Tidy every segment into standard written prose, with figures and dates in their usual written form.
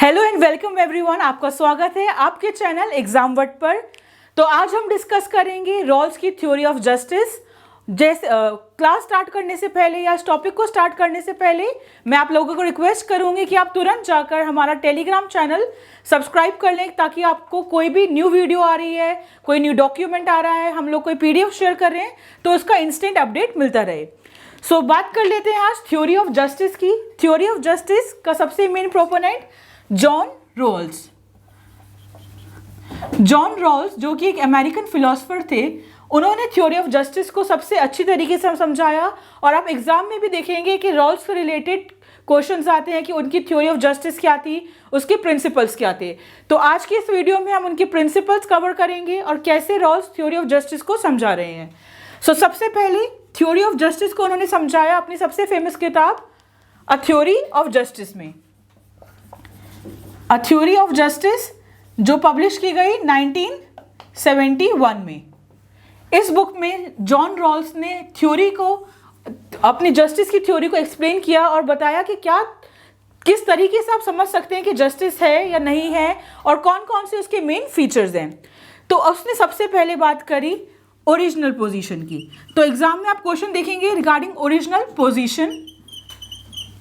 Hello and welcome everyone, आपका स्वागत है आपके चैनल एग्जाम वर्ड पर। तो आज हम डिस्कस करेंगे रॉल्स की थ्योरी ऑफ जस्टिस। जैसे क्लास स्टार्ट करने से पहले या इस टॉपिक को स्टार्ट करने से पहले मैं आप लोगों को रिक्वेस्ट करूंगी कि आप तुरंत जाकर हमारा टेलीग्राम चैनल सब्सक्राइब कर लें, ताकि आपको कोई भी न्यू वीडियो आ रही है, कोई न्यू डॉक्यूमेंट आ रहा है, हम लोग कोई PDF शेयर कर रहे हैं तो उसका इंस्टेंट अपडेट मिलता रहे। सो बात कर लेते हैं आज थ्योरी ऑफ जस्टिस की। थ्योरी ऑफ जस्टिस का सबसे main proponent John Rawls. John Rawls जो कि एक अमेरिकन फिलोसोफर थे, उन्होंने थ्योरी ऑफ जस्टिस को सबसे अच्छी तरीके से समझाया। और आप एग्जाम में भी देखेंगे कि रॉल्स से रिलेटेड क्वेश्चंस आते हैं कि उनकी थ्योरी ऑफ जस्टिस क्या थी, उसके प्रिंसिपल्स क्या थे। तो आज की इस वीडियो में हम उनके प्रिंसिपल्स कवर करेंगे और कैसे रॉल्स थ्योरी ऑफ जस्टिस को समझा रहे हैं। सबसे पहले थ्योरी ऑफ जस्टिस को उन्होंने समझाया अपनी सबसे फेमस किताब अ थ्योरी ऑफ जस्टिस में। अ थ्योरी ऑफ जस्टिस जो पब्लिश की गई 1971 में। इस बुक में जॉन रॉल्स ने थ्योरी को, अपनी जस्टिस की थ्योरी को एक्सप्लेन किया और बताया कि किस तरीके से आप समझ सकते हैं कि जस्टिस है या नहीं है और कौन कौन से उसके मेन फीचर्स हैं। तो उसने सबसे पहले बात करी ओरिजिनल पोजीशन की। तो एग्जाम में आप क्वेश्चन देखेंगे regarding original position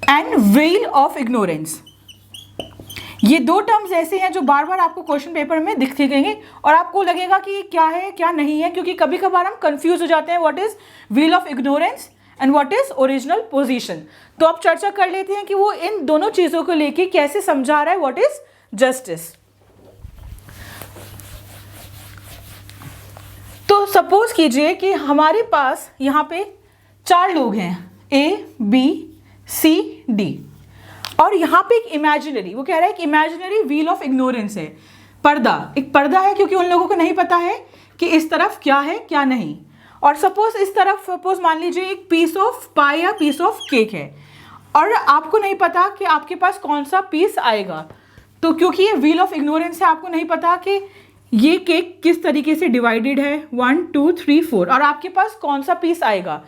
and well of ignorance. ये दो टर्म्स ऐसे हैं जो बार बार आपको क्वेश्चन पेपर में दिखेंगे और आपको लगेगा कि क्या है क्या नहीं है, क्योंकि कभी कभार हम कंफ्यूज हो जाते हैं what is wheel of ignorance and what is original position. तो अब चर्चा कर लेते हैं कि वो इन दोनों चीजों को लेके कैसे समझा रहा है व्हाट इज जस्टिस। तो सपोज कीजिए कि हमारे पास यहाँ पे 4 लोग हैं, ABCD, और यहाँ पे एक इमेजिनरी, वो कह रहा है कि इमेजिनरी व्हील ऑफ इग्नोरेंस है। पर्दा, एक पर्दा है क्योंकि उन लोगों को नहीं पता है कि इस तरफ क्या है क्या नहीं। और सपोज इस तरफ, सपोज मान लीजिए एक पीस ऑफ पाई या पीस ऑफ केक है और आपको नहीं पता कि आपके पास कौन सा पीस आएगा। तो क्योंकि ये व्हील ऑफ इग्नोरेंस है, आपको नहीं पता कि ये केक किस तरीके से डिवाइडेड है 1 2 3 4 और आपके पास कौन सा पीस आएगा।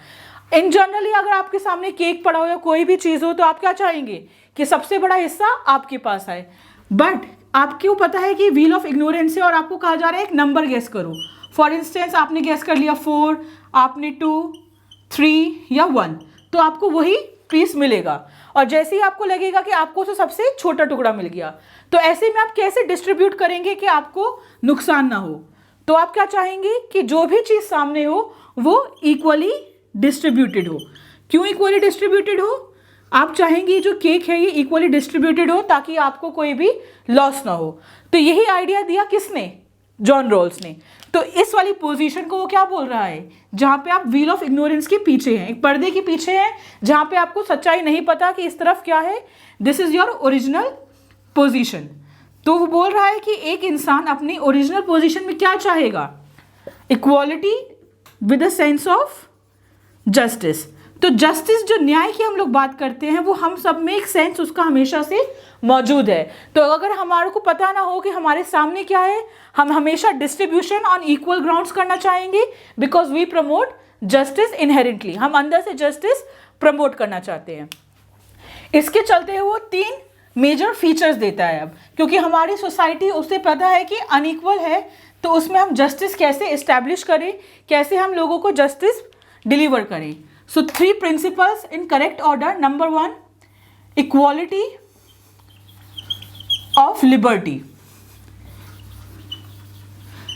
इन जनरली अगर आपके सामने केक पड़ा हो या कोई भी चीज़ हो तो आप क्या चाहेंगे कि सबसे बड़ा हिस्सा आपके पास आए। बट आपको पता है कि व्हील ऑफ इग्नोरेंस है और आपको कहा जा रहा है एक नंबर गेस करो। फॉर इंस्टेंस आपने गेस कर लिया 4, आपने 2, 3 या 1, तो आपको वही पीस मिलेगा। और जैसे ही आपको लगेगा कि आपको तो सबसे छोटा टुकड़ा मिल गया, तो ऐसे में आप कैसे डिस्ट्रीब्यूट करेंगे कि आपको नुकसान ना हो। तो आप क्या चाहेंगे कि जो भी चीज़ सामने हो वो इक्वली डिस्ट्रीब्यूटेड हो। क्यों इक्वली डिस्ट्रीब्यूटेड हो? आप चाहेंगे जो केक है ये इक्वली डिस्ट्रीब्यूटेड हो ताकि आपको कोई भी लॉस ना हो। तो यही आइडिया दिया किसने? जॉन रॉल्स ने। तो इस वाली पोजीशन को वो क्या बोल रहा है, जहां पे आप व्हील ऑफ इग्नोरेंस के पीछे हैं, एक पर्दे के पीछे हैं, जहां पे आपको सच्चाई नहीं पता कि इस तरफ क्या है। This is your original position. तो वो बोल रहा है कि एक इंसान अपनी ओरिजिनल पोजीशन में क्या चाहेगा? Equality with a sense of justice. तो जस्टिस, जो न्याय की हम लोग बात करते हैं, वो हम सब में एक सेंस उसका हमेशा से मौजूद है। तो अगर हमारे को पता ना हो कि हमारे सामने क्या है, हम हमेशा डिस्ट्रीब्यूशन ऑन इक्वल ग्राउंड्स करना चाहेंगे, because we promote justice inherently. हम अंदर से जस्टिस प्रमोट करना चाहते हैं। इसके चलते हुए वो 3 मेजर फीचर्स देता है। अब क्योंकि हमारी सोसाइटी, उसे पता है कि अनइक्वल है, तो उसमें हम जस्टिस कैसे इस्टेब्लिश करें, कैसे हम लोगों को जस्टिस डिलीवर करें। So 3 principles in correct order. Number 1, equality of liberty.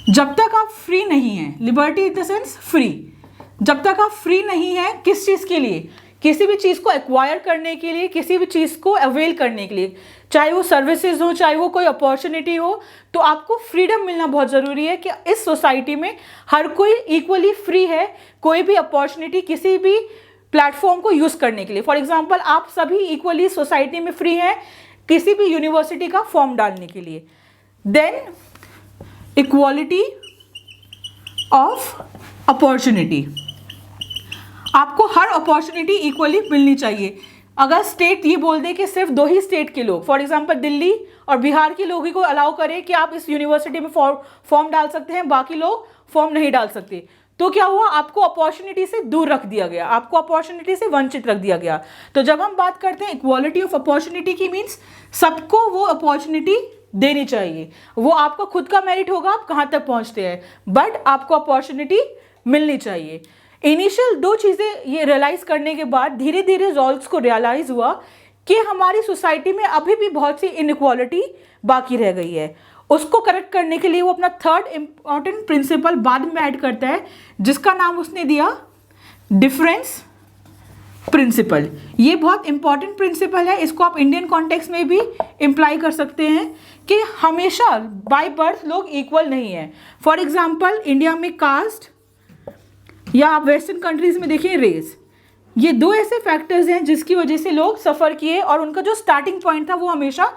जब तक आप फ्री नहीं हैं, liberty in the sense free, जब तक आप फ्री नहीं हैं किस चीज़ के लिए? किसी भी चीज़ को एक्वायर करने के लिए, किसी भी चीज़ को अवेल करने के लिए, चाहे वो सर्विसेज हो, चाहे वो कोई अपॉर्चुनिटी हो, तो आपको फ्रीडम मिलना बहुत ज़रूरी है कि इस सोसाइटी में हर कोई इक्वली फ्री है कोई भी अपॉर्चुनिटी, किसी भी प्लेटफॉर्म को यूज़ करने के लिए। फॉर एग्जांपल आप सभी इक्वली सोसाइटी में फ्री हैं किसी भी यूनिवर्सिटी का फॉर्म डालने के लिए। देन इक्वालिटी ऑफ अपॉर्चुनिटी, आपको हर अपॉर्चुनिटी इक्वली मिलनी चाहिए। अगर स्टेट ये बोल दे कि सिर्फ 2 ही स्टेट के लोग, फॉर एग्जांपल दिल्ली और बिहार के लोगों को अलाउ करें कि आप इस यूनिवर्सिटी में फॉर्म डाल सकते हैं, बाकी लोग फॉर्म नहीं डाल सकते, तो क्या हुआ, आपको अपॉर्चुनिटी से दूर रख दिया गया, आपको अपॉर्चुनिटी से वंचित रख दिया गया। तो जब हम बात करते हैं इक्वालिटी ऑफ अपॉर्चुनिटी की, मीन्स सबको वो अपॉर्चुनिटी देनी चाहिए। वो आपका खुद का मेरिट होगा आप कहाँ तक पहुँचते हैं, बट आपको अपॉर्चुनिटी मिलनी चाहिए। इनिशियल 2 चीज़ें ये रियलाइज़ करने के बाद धीरे धीरे रॉल्स को रियलाइज़ हुआ कि हमारी सोसाइटी में अभी भी बहुत सी इनइक्वालिटी बाकी रह गई है। उसको करेक्ट करने के लिए वो अपना थर्ड इम्पॉर्टेंट प्रिंसिपल बाद में ऐड करता है, जिसका नाम उसने दिया डिफरेंस प्रिंसिपल। ये बहुत इंपॉर्टेंट प्रिंसिपल है, इसको आप इंडियन कॉन्टेक्स्ट में भी इम्प्लाई कर सकते हैं कि हमेशा बाय बर्थ लोग इक्वल नहीं है। फॉर एग्जाम्पल इंडिया में कास्ट, या आप वेस्टर्न कंट्रीज में देखिए रेस, ये 2 ऐसे फैक्टर्स हैं जिसकी वजह से लोग सफ़र किए और उनका जो स्टार्टिंग पॉइंट था वो हमेशा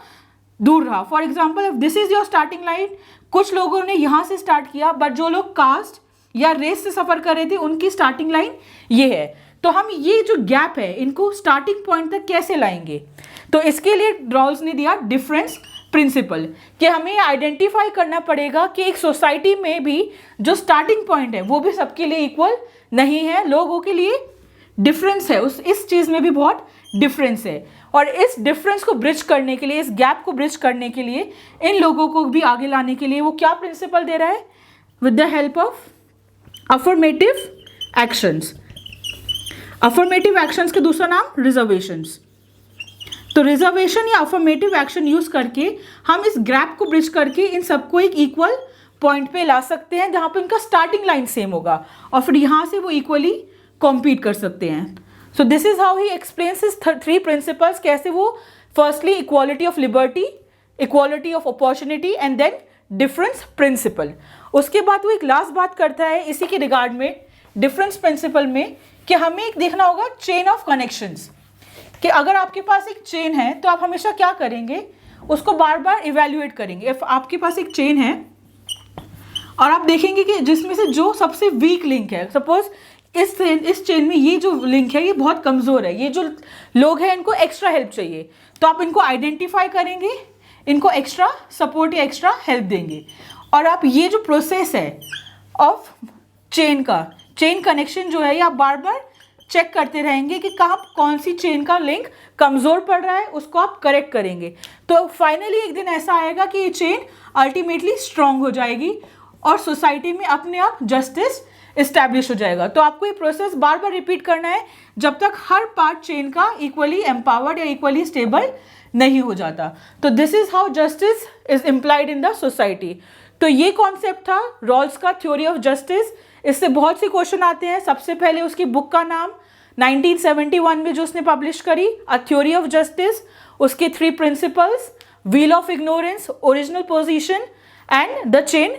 दूर रहा। For example if this is your starting line, कुछ लोगों ने यहाँ से स्टार्ट किया, बट जो लोग कास्ट या रेस से सफ़र कर रहे थे उनकी स्टार्टिंग लाइन ये है। तो हम ये जो गैप है इनको स्टार्टिंग पॉइंट तक कैसे लाएंगे, तो इसके लिए रॉल्स ने दिया डिफरेंस प्रिंसिपल, कि हमें आइडेंटिफाई करना पड़ेगा कि एक सोसाइटी में भी जो स्टार्टिंग पॉइंट है वो भी सबके लिए इक्वल नहीं है, लोगों के लिए डिफरेंस है, इस चीज़ में भी बहुत डिफरेंस है। और इस डिफरेंस को ब्रिज करने के लिए, इस गैप को ब्रिज करने के लिए, इन लोगों को भी आगे लाने के लिए वो क्या प्रिंसिपल दे रहा है, with the help of affirmative actions. Affirmative actions का दूसरा नाम रिजर्वेशंस। तो रिजर्वेशन या अफर्मेटिव एक्शन यूज करके हम इस गैप को ब्रिज करके इन सबको एक इक्वल पॉइंट पे ला सकते हैं जहां पे उनका स्टार्टिंग लाइन सेम होगा, और फिर यहां से वो इक्वली कॉम्पीट कर सकते हैं। So this is how he explains his 3 principles, कैसे वो firstly equality of liberty, equality of opportunity and then difference principle. उसके बाद वो एक लास्ट बात करता है इसी के रिगार्ड में, डिफरेंस प्रिंसिपल में, कि हमें एक देखना होगा चेन ऑफ कनेक्शंस, कि अगर आपके पास एक चेन है तो आप हमेशा क्या करेंगे, उसको बार बार इवेल्युएट करेंगे। इफ आपके पास एक चेन है और आप देखेंगे कि जिसमें से जो सबसे वीक लिंक है, सपोज इस चेन में ये जो लिंक है ये बहुत कमज़ोर है, ये जो लोग हैं इनको एक्स्ट्रा हेल्प चाहिए, तो आप इनको आइडेंटिफाई करेंगे, इनको एक्स्ट्रा सपोर्ट या एक्स्ट्रा हेल्प देंगे, और आप ये जो प्रोसेस है ऑफ चेन कनेक्शन जो है ये आप बार बार चेक करते रहेंगे कि कहाँ कौन सी चेन का लिंक कमज़ोर पड़ रहा है, उसको आप करेक्ट करेंगे। तो फाइनली एक दिन ऐसा आएगा कि ये चेन अल्टीमेटली स्ट्रांग हो जाएगी और सोसाइटी में अपने आप जस्टिस इस्टेब्लिश हो जाएगा। तो आपको ये प्रोसेस बार बार रिपीट करना है जब तक हर पार्ट चेन का इक्वली एम्पावर्ड या इक्वली स्टेबल नहीं हो जाता। तो this is how justice is implied in the society. तो ये कॉन्सेप्ट था रॉल्स का, थ्योरी ऑफ जस्टिस। इससे बहुत से क्वेश्चन आते हैं। सबसे पहले उसकी बुक का नाम 1971 में जो उसने पब्लिश करी, अ थ्योरी ऑफ जस्टिस, उसके 3 principles, wheel of ignorance, original position and the chain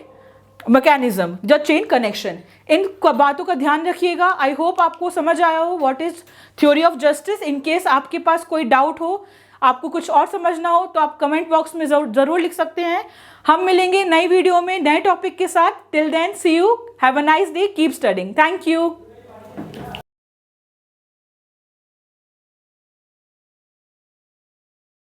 mechanism, the chain connection. इन बातों का ध्यान रखिएगा। आई होप आपको समझ आया हो what is theory of justice. In case आपके पास कोई डाउट हो, आपको कुछ और समझना हो, तो आप कमेंट बॉक्स में जरूर लिख सकते हैं। हम मिलेंगे नई वीडियो में नए टॉपिक के साथ। Till then see you, have a nice day, keep studying, thank you.